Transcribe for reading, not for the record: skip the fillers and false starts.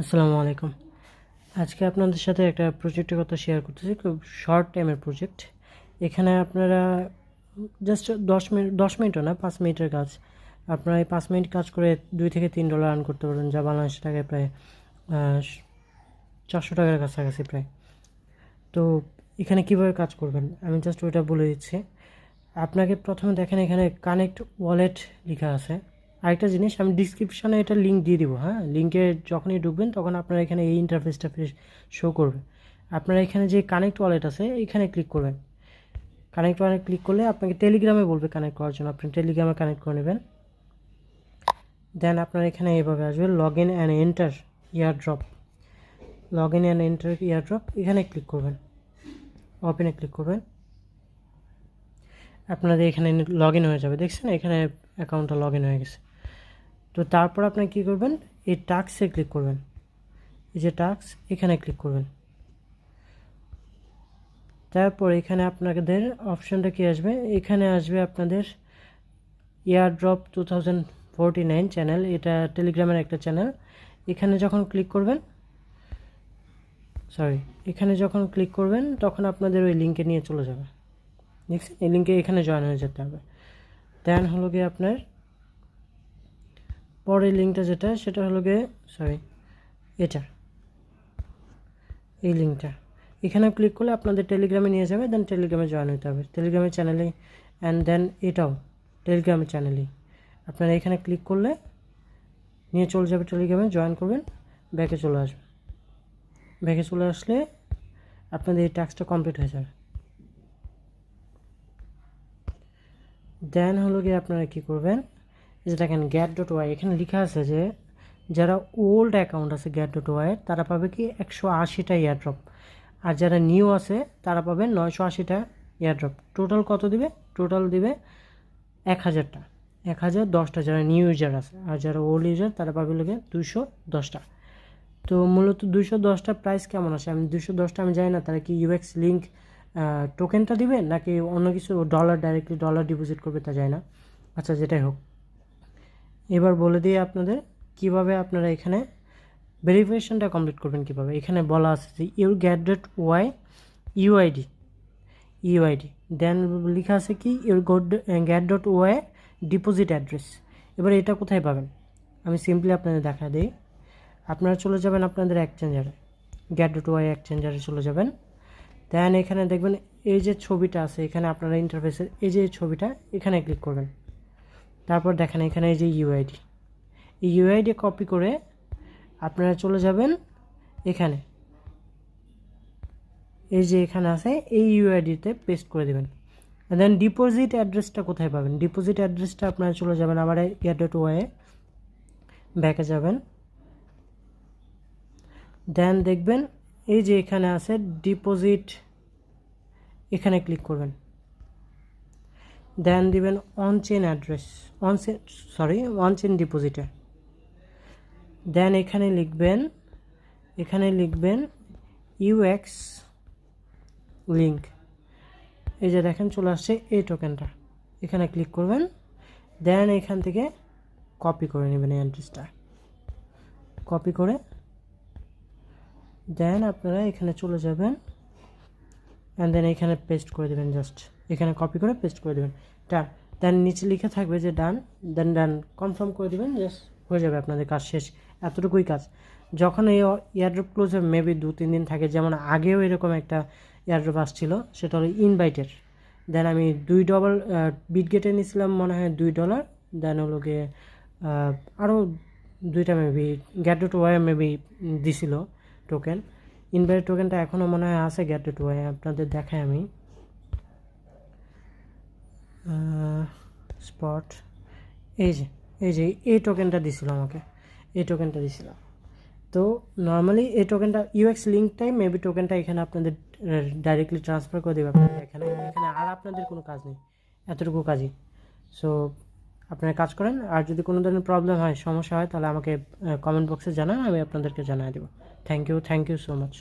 আসসালামু আলাইকুম। আজকে আপনাদের সাথে একটা প্রজেক্টের কথা শেয়ার করতেছি, খুব শর্ট টাইমের প্রজেক্ট। এখানে আপনারা জাস্ট 10 মিনিটও না, 5 মিনিটের কাজ। আপনারা এই 5 মিনিট কাজ করে $2 থেকে $3 আর্ন করতে পারবেন, যা বাংলাদেশ টাকায় প্রায় 400 টাকার কাছাকাছি প্রায়। তো এখানে কীভাবে কাজ করবেন আমি জাস্ট ওইটা বলে দিচ্ছি। আপনাকে প্রথমে দেখেন এখানে কানেক্ট ওয়ালেট লেখা আছে। আরেকটা জিনিস, আমি ডিসক্রিপশানে এটা লিঙ্ক দিয়ে দিব। হ্যাঁ, লিঙ্কে যখনই ঢুকবেন তখন আপনারা এখানে এই ইন্টারফেসটা শো করবে। আপনারা এখানে যে কানেক্ট ওয়ালেট আছে এখানে ক্লিক করবেন। কানেক্ট ওয়ালেট ক্লিক করলে আপনাকে টেলিগ্রামে বলবে কানেক্ট করার জন্য, আপনি টেলিগ্রামে কানেক্ট করে নেবেন। দেন আপনার এখানে এইভাবে আসবে log in and enter airdrop. Log in and enter airdrop এখানে ক্লিক করবেন, ওপেনে ক্লিক করবেন। আপনাদের এখানে লগ ইন হয়ে যাবে, দেখছেন এখানে অ্যাকাউন্টটা লগ ইন হয়ে গেছে। তো তারপর আপনি কী করবেন, এই টাস্কে ক্লিক করবেন। এই যে টাস্ক, এখানে ক্লিক করবেন। তারপর এখানে আপনাদের অপশানটা কী আসবে, এখানে আসবে আপনাদের এয়ারড্রপ 2049 চ্যানেল। এটা টেলিগ্রামের একটা চ্যানেল। এখানে যখন ক্লিক করবেন তখন আপনাদের ওই লিঙ্কে নিয়ে চলে যাবে। দেখছেন, এই লিঙ্কে এখানে জয়েন হয়ে যেতে হবে। দেন হলো গিয়ে আপনার পরের লিঙ্কটা যেটা, সেটা হলো গিয়ে এটা, এই লিঙ্কটা এখানে ক্লিক করলে আপনাদের টেলিগ্রামে নিয়ে যাবে। দেন টেলিগ্রামে জয়েন হতে হবে, টেলিগ্রামের চ্যানেলেই। অ্যান্ড দেন এটাও টেলিগ্রামের চ্যানেলেই। আপনারা এখানে ক্লিক করলে নিয়ে চলে যাবে টেলিগ্রামে, জয়েন করবেন, ব্যাকে চলে আসবে। ব্যাকে চলে আসলে আপনাদের এই টাস্কটা কমপ্লিট হয়ে যাবে। দেন হলো গিয়ে আপনারা কী করবেন, যে দেখেন get.y এখানে লেখা আছে যে যারা ওল্ড অ্যাকাউন্ট আছে get.y তারা পাবে কি 180টা এয়ারড্রপ, আর যারা নিউ আছে তারা পাবেন 980টা এয়ারড্রপ। টোটাল কত দিবে? টোটাল দিবে 1000টা, 1010টা যারা নিউ ইউজার আছে। আর যারা ওল্ড ইউজার তারা পাবে লোকে 210টা। তো মূলত 210টা প্রাইস কেমন আসে আমি 210টা আমি জানি না, তারা কি ইউএক্স লিঙ্ক টোকেনটা দিবে নাকি অন্য কিছু ডাইরেক্টলি ডলার ডিপোজিট করবে তা যায় না। আচ্ছা, যেটাই হোক, এবার বলে দিয়ে আপনাদের কিভাবে আপনারা এখানে ভেরিফিকেশনটা কমপ্লিট করবেন। কিভাবে এখানে বলা আছে যে ইউর get.y ইউআইডি দেন লেখা আছে কি ইউর get.y ডিপোজিট অ্যাড্রেস। এবার এটা কোথায় পাবেন আমি সিম্পলি আপনাদের দেখা দিই। আপনারা চলে যাবেন আপনাদের এক্সচেঞ্জারে, get.y এক্সচেঞ্জারে চলে যাবেন। দেন এখানে দেখবেন এই যে ছবিটা আছে, এখানে আপনারা ইন্টারফেসের এই যে ছবিটা, এখানে ক্লিক করবেন। তারপর দেখেন এখানে এই যে ইউআইডি, এই ইউআইডি কপি করে আপনারা চলে যাবেন এখানে, এই যে এখানে আছে এই ইউআইডিতে পেস্ট করে দেবেন। দেন ডিপোজিট অ্যাড্রেসটা কোথায় পাবেন? ডিপোজিট অ্যাড্রেসটা আপনারা চলে যাবেন আবার get.y ব্যাকে যাবেন। দেন দেখবেন এই যে এখানে আছে ডিপোজিট, এখানে ক্লিক করবেন। দেন দিবেন on chain address, on chain ডিপোজিটে। দেন এখানে লিখবেন ইউএক্স লিঙ্ক। এই যে দেখেন চলে আসছে এই টোকেনটা, এখানে ক্লিক করবেন। দেন এখান থেকে কপি করে নেবেন এই অ্যাড্রেসটা, কপি করে দেন আপনারা এখানে চলে যাবেন অ্যান্ড দেন এখানে পেস্ট করে দেবেন। জাস্ট এখানে কপি করে পেস্ট করে দেবেন, ডান। দেন নিচে লিখে থাকবে যে ডান, দেন ডান কনফার্ম করে দেবেন, জাস্ট হয়ে যাবে আপনাদের কাজ শেষ। এতটুকুই কাজ। যখন এই এয়ারড্রপ ক্লোজ হবে মেবি 2-3 দিন থাকে, যেমন আগেও এরকম একটা এয়ারড্রপ আসছিল, সেটা হলো ইনভাইটের। দেন আমি $2 বিটগেটে নিয়েছিলাম মনে হয় $2। দেন হলো গিয়ে আরও 2টা মেবি get.y মেবি দিছিল টোকেন। ইনভাইট টোকেনটা এখনও মনে হয় আছে get.y, আপনাদের দেখাই আমি। স্পট এই টোকেনটা দিছিল আমাকে, এই টোকেনটা দিছিল। তো নর্মালি এই টোকেনটা ইউএক্স লিঙ্কটাই মেবি টোকেনটা এখানে আপনাদের ডাইরেক্টলি ট্রান্সফার করে দেবে আপনাদের এখানে। আর আপনাদের কোনো কাজ নেই, এতটুকু কাজই। সো আপনারা কাজ করেন, আর যদি কোনো ধরনের প্রবলেম হয়, সমস্যা হয়, তাহলে আমাকে কমেন্ট বক্সে জানান, আমি আপনাদেরকে জানিয়ে দেবো। Thank you so much.